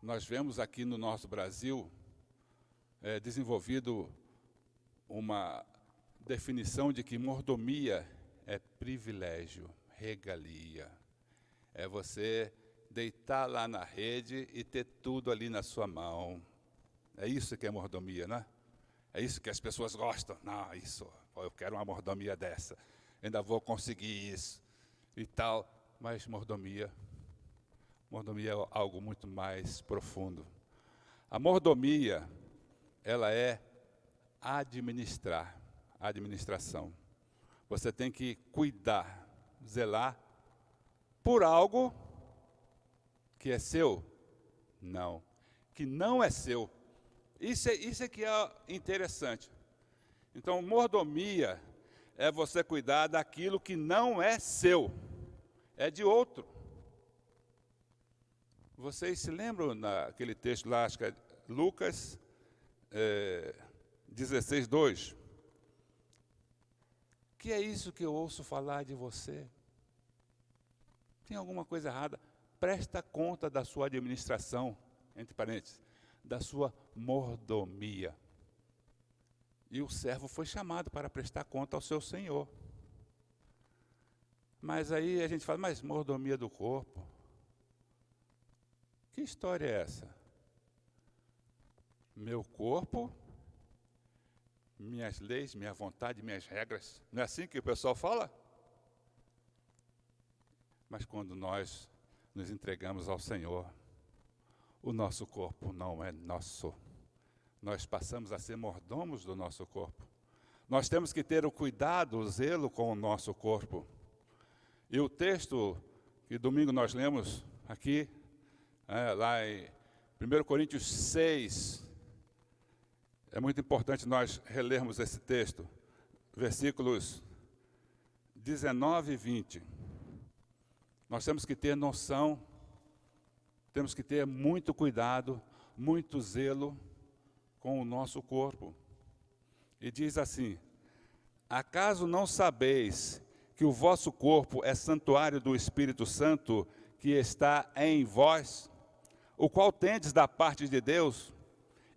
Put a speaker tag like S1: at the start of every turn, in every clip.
S1: Nós vemos aqui no nosso Brasil desenvolvido uma definição de que mordomia é privilégio, regalia. É você deitar lá na rede e ter tudo ali na sua mão. É isso que é mordomia, né? É isso que as pessoas gostam. Não, isso, eu quero uma mordomia dessa. Ainda vou conseguir isso e tal. Mas mordomia é algo muito mais profundo. A mordomia, ela é administração. Você tem que cuidar, zelar por algo que é seu? Não. Que não é seu. Isso é que é interessante. Então, mordomia é você cuidar daquilo que não é seu, é de outro. Vocês se lembram naquele texto lá, acho que é Lucas 16, 2? Que é isso que eu ouço falar de você? Tem alguma coisa errada? Presta conta da sua administração, entre parênteses, da sua mordomia. E o servo foi chamado para prestar conta ao seu senhor. Mas aí a gente fala, mas mordomia do corpo? Que história é essa? Meu corpo, minhas leis, minha vontade, minhas regras. Não é assim que o pessoal fala? Mas quando nós nos entregamos ao Senhor, o nosso corpo não é nosso. Nós passamos a ser mordomos do nosso corpo. Nós temos que ter o cuidado, o zelo com o nosso corpo. E o texto que domingo nós lemos aqui, lá em 1 Coríntios 6, é muito importante nós relermos esse texto, versículos 19 e 20. Nós temos que ter noção, temos que ter muito cuidado, muito zelo com o nosso corpo. E diz assim: acaso não sabeis que o vosso corpo é santuário do Espírito Santo que está em vós, o qual tendes da parte de Deus,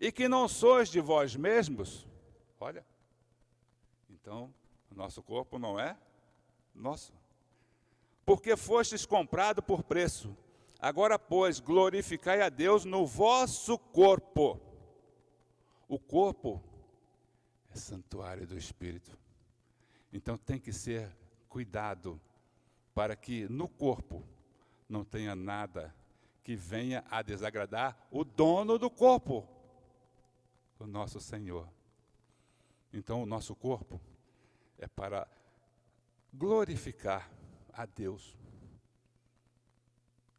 S1: e que não sois de vós mesmos? Olha, então, o nosso corpo não é nosso. Porque fostes comprado por preço. Agora, pois, glorificai a Deus no vosso corpo. O corpo é santuário do Espírito. Então tem que ser cuidado para que no corpo não tenha nada que venha a desagradar o dono do corpo, o nosso Senhor. Então o nosso corpo é para glorificar a Deus.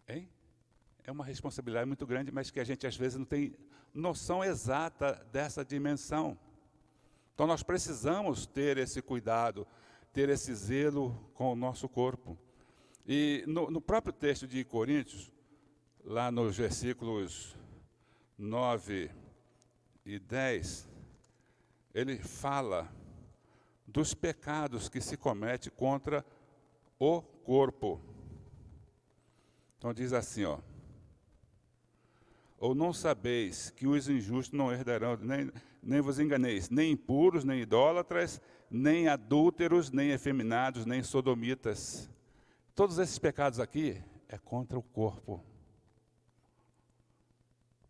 S1: Hein? É uma responsabilidade muito grande, mas que a gente às vezes não tem noção exata dessa dimensão. Então nós precisamos ter esse cuidado, ter esse zelo com o nosso corpo. E no próprio texto de Coríntios, lá nos versículos 9 e 10, ele fala dos pecados que se comete contra o corpo. Então diz assim, ou não sabeis que os injustos não herdarão, nem vos enganeis, nem impuros, nem idólatras, nem adúlteros, nem efeminados, nem sodomitas. Todos esses pecados aqui é contra o corpo.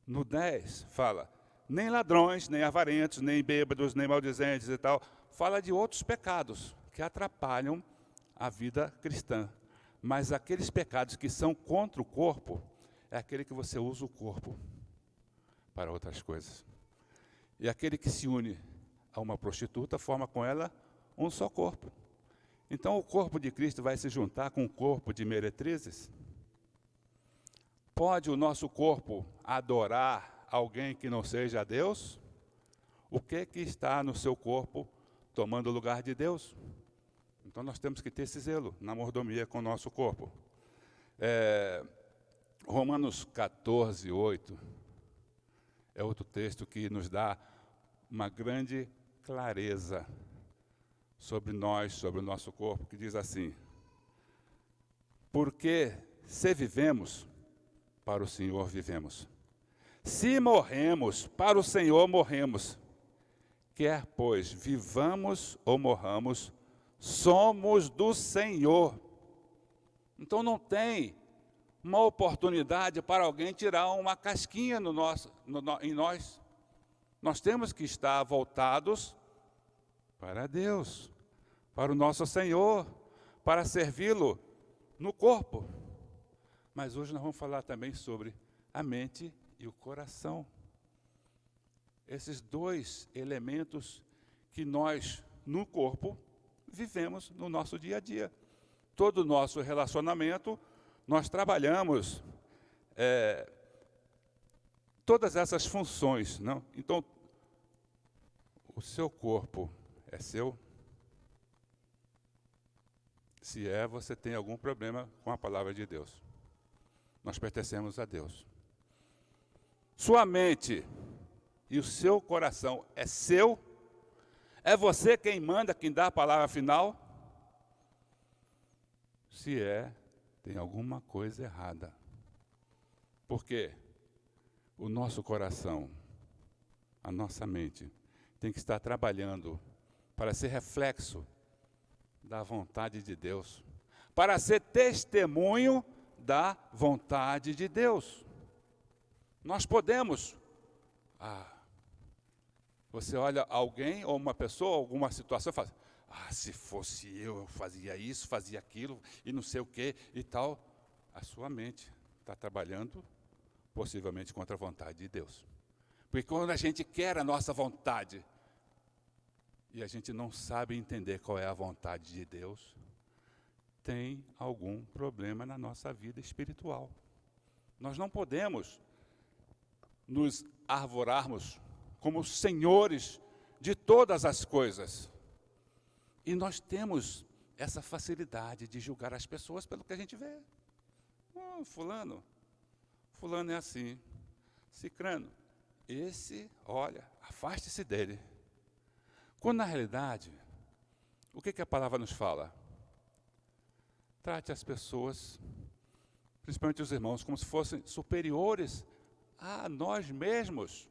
S1: No 10 fala, nem ladrões, nem avarentos, nem bêbados, nem maldizentes e tal. Fala de outros pecados que atrapalham a vida cristã. Mas aqueles pecados que são contra o corpo, é aquele que você usa o corpo para outras coisas. E aquele que se une a uma prostituta, forma com ela um só corpo. Então o corpo de Cristo vai se juntar com o corpo de meretrizes? Pode o nosso corpo adorar alguém que não seja Deus? O que está no seu corpo tomando o lugar de Deus? Então nós temos que ter esse zelo na mordomia com o nosso corpo. Romanos 14, 8, é outro texto que nos dá uma grande clareza sobre nós, sobre o nosso corpo, que diz assim: porque se vivemos, para o Senhor vivemos, Se morremos, para o Senhor morremos. Quer, pois, vivamos ou morramos, somos do Senhor. Então não tem uma oportunidade para alguém tirar uma casquinha em nós. Nós temos que estar voltados para Deus, para o nosso Senhor, para servi-lo no corpo. Mas hoje nós vamos falar também sobre a mente e o coração. Esses dois elementos que nós, no corpo, vivemos no nosso dia a dia. Todo o nosso relacionamento, nós trabalhamos todas essas funções, não? Então, o seu corpo é seu? Se é, você tem algum problema com a palavra de Deus. Nós pertencemos a Deus. Sua mente e o seu coração é seu? É você quem manda, quem dá a palavra final? Se é, tem alguma coisa errada. Porque o nosso coração, a nossa mente, tem que estar trabalhando para ser reflexo da vontade de Deus, para ser testemunho da vontade de Deus. Nós podemos, você olha alguém ou uma pessoa, alguma situação e fala, se fosse eu fazia isso, fazia aquilo, e não sei o que e tal. A sua mente está trabalhando possivelmente contra a vontade de Deus. Porque quando a gente quer a nossa vontade, e a gente não sabe entender qual é a vontade de Deus, tem algum problema na nossa vida espiritual. Nós não podemos nos arvorarmos como senhores de todas as coisas. E nós temos essa facilidade de julgar as pessoas pelo que a gente vê. Fulano é assim. Cicrano, esse, olha, afaste-se dele. Quando na realidade, o que a palavra nos fala? Trate as pessoas, principalmente os irmãos, como se fossem superiores a nós mesmos.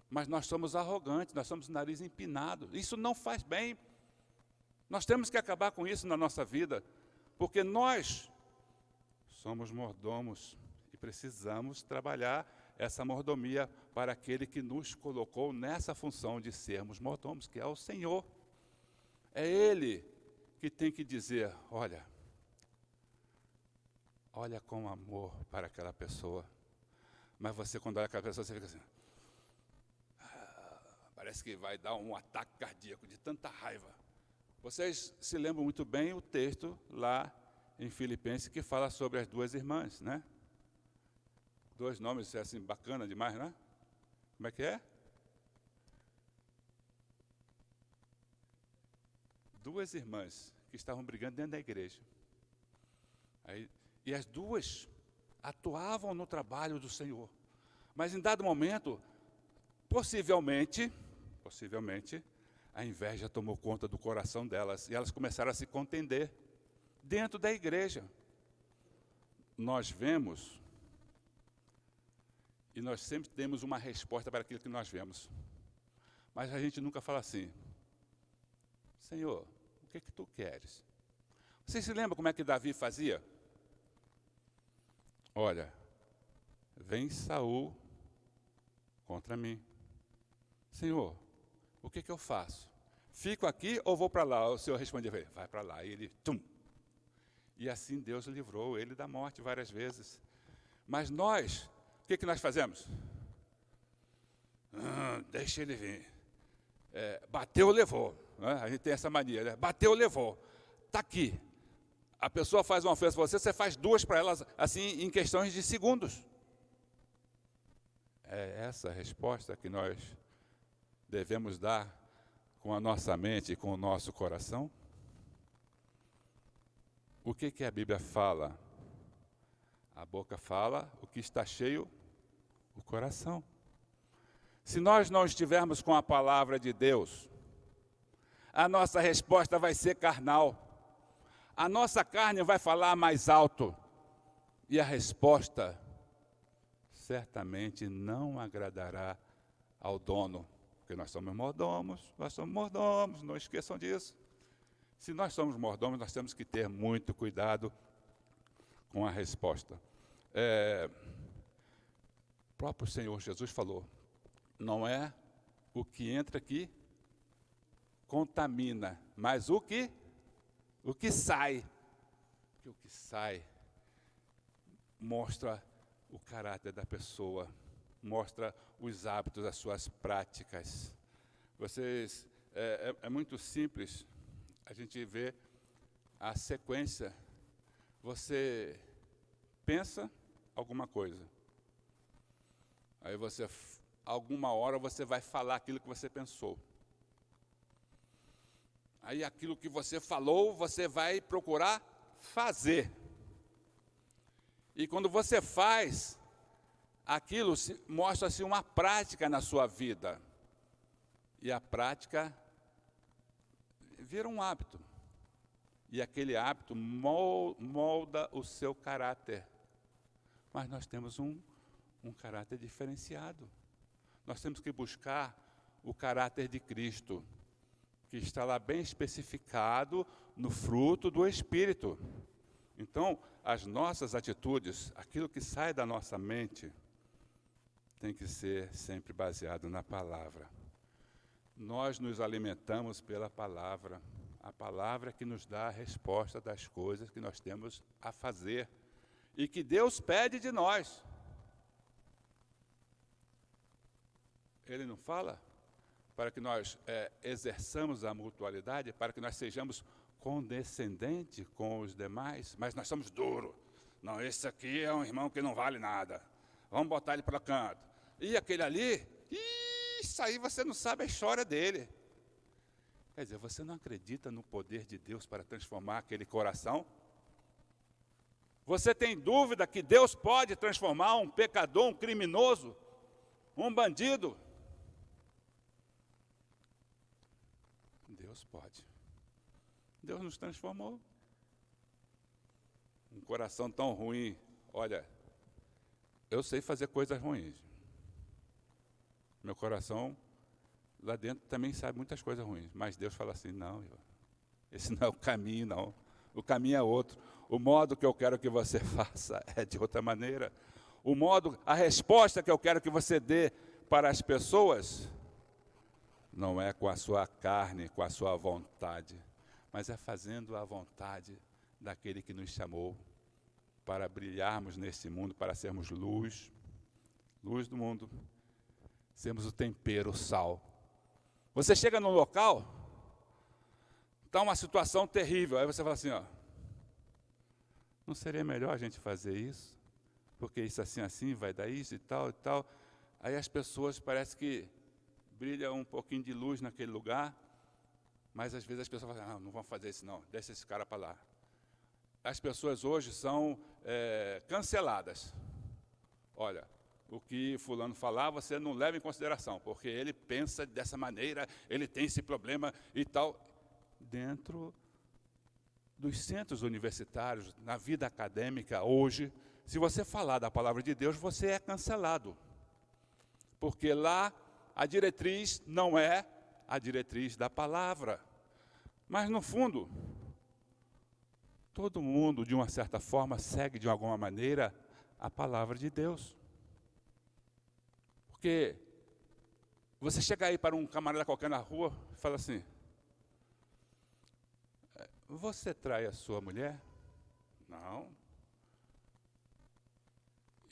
S1: Mas nós somos arrogantes, nós somos nariz empinado. Isso não faz bem. Nós temos que acabar com isso na nossa vida, porque nós somos mordomos e precisamos trabalhar essa mordomia para aquele que nos colocou nessa função de sermos mordomos, que é o Senhor. É Ele que tem que dizer, olha com amor para aquela pessoa. Mas você, quando olha aquela pessoa, você fica assim, parece que vai dar um ataque cardíaco de tanta raiva. Vocês se lembram muito bem o texto lá em Filipenses que fala sobre as duas irmãs, né? Dois nomes assim, bacana demais, né? Como é que é? Duas irmãs que estavam brigando dentro da igreja. E as duas atuavam no trabalho do Senhor. Mas em dado momento, possivelmente, a inveja tomou conta do coração delas e elas começaram a se contender dentro da igreja. Nós vemos e nós sempre temos uma resposta para aquilo que nós vemos. Mas a gente nunca fala assim, Senhor, o que tu queres? Vocês se lembram como é que Davi fazia? Olha, vem Saul contra mim. Senhor, o que eu faço? Fico aqui ou vou para lá? O Senhor respondia, vai para lá. E ele, E assim Deus livrou ele da morte várias vezes. Mas nós, o que nós fazemos? Deixa ele vir. Bateu, levou. Né? A gente tem essa mania, né? Bateu, levou. Está aqui. A pessoa faz uma ofensa para você, você faz duas para ela, assim, em questões de segundos. É essa a resposta que nós devemos dar com a nossa mente e com o nosso coração? O que a Bíblia fala? A boca fala, o que está cheio, o coração. Se nós não estivermos com a palavra de Deus, a nossa resposta vai ser carnal. A nossa carne vai falar mais alto. E a resposta certamente não agradará ao dono. Porque nós somos mordomos, não esqueçam disso. Se nós somos mordomos, nós temos que ter muito cuidado com a resposta. O próprio Senhor Jesus falou, não é o que entra aqui contamina, mas o que sai. Porque o que sai mostra o caráter da pessoa, mostra os hábitos, as suas práticas. É muito simples a gente ver a sequência. Você pensa alguma coisa, aí alguma hora você vai falar aquilo que você pensou. Aí aquilo que você falou, você vai procurar fazer. E quando você faz, aquilo mostra-se uma prática na sua vida. E a prática vira um hábito. E aquele hábito molda o seu caráter. Mas nós temos um caráter diferenciado. Nós temos que buscar o caráter de Cristo, que está lá bem especificado no fruto do Espírito. Então, as nossas atitudes, aquilo que sai da nossa mente, tem que ser sempre baseado na palavra. Nós nos alimentamos pela palavra. A palavra que nos dá a resposta das coisas que nós temos a fazer e que Deus pede de nós. Ele não fala para que nós exerçamos a mutualidade, para que nós sejamos condescendentes com os demais, mas nós somos duros. Não, esse aqui é um irmão que não vale nada. Vamos botar ele para canto. E aquele ali, isso aí você não sabe a história dele. Quer dizer, você não acredita no poder de Deus para transformar aquele coração? Você tem dúvida que Deus pode transformar um pecador, um criminoso, um bandido? Deus pode. Deus nos transformou. Um coração tão ruim. Olha, eu sei fazer coisas ruins. Meu coração, lá dentro, também sabe muitas coisas ruins. Mas Deus fala assim, não, esse não é o caminho, não. O caminho é outro. O modo que eu quero que você faça é de outra maneira. A resposta que eu quero que você dê para as pessoas não é com a sua carne, com a sua vontade, mas é fazendo a vontade daquele que nos chamou para brilharmos nesse mundo, para sermos luz do mundo, sermos o tempero, o sal. Você chega num local, está uma situação terrível, aí você fala assim, não seria melhor a gente fazer isso? Porque isso assim, vai dar isso e tal, e tal. Aí as pessoas parece que brilha um pouquinho de luz naquele lugar, mas às vezes as pessoas falam, não vamos fazer isso não, deixa esse cara para lá. As pessoas hoje são canceladas. Olha, o que fulano falar, você não leva em consideração, porque ele pensa dessa maneira, ele tem esse problema e tal. Dentro dos centros universitários, na vida acadêmica, hoje, se você falar da palavra de Deus, você é cancelado. Porque lá a diretriz não é a diretriz da palavra. Mas, no fundo, todo mundo, de uma certa forma, segue de alguma maneira a palavra de Deus. Porque você chega aí para um camarada qualquer na rua e fala assim, você trai a sua mulher? Não.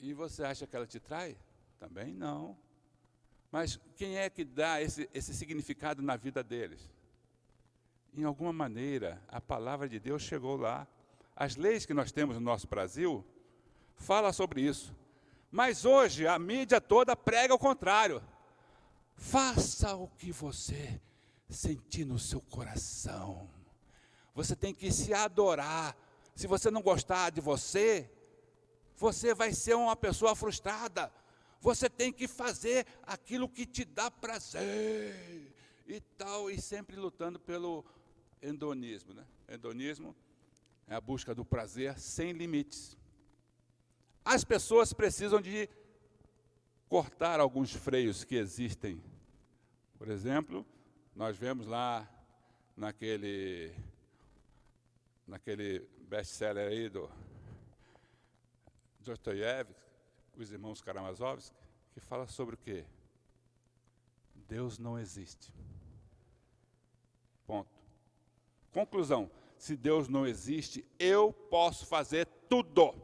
S1: E você acha que ela te trai? Também não. Mas quem é que dá esse significado na vida deles? Em alguma maneira, a palavra de Deus chegou lá. As leis que nós temos no nosso Brasil falam sobre isso. Mas hoje a mídia toda prega o contrário. Faça o que você sentir no seu coração. Você tem que se adorar. Se você não gostar de você, você vai ser uma pessoa frustrada. Você tem que fazer aquilo que te dá prazer e tal, e sempre lutando pelo hedonismo, né? Hedonismo é a busca do prazer sem limites. As pessoas precisam de cortar alguns freios que existem. Por exemplo, nós vemos lá naquele best-seller aí do Dostoiévski, Os Irmãos Karamazov, que fala sobre o quê? Deus não existe. Ponto. Conclusão: se Deus não existe, eu posso fazer tudo.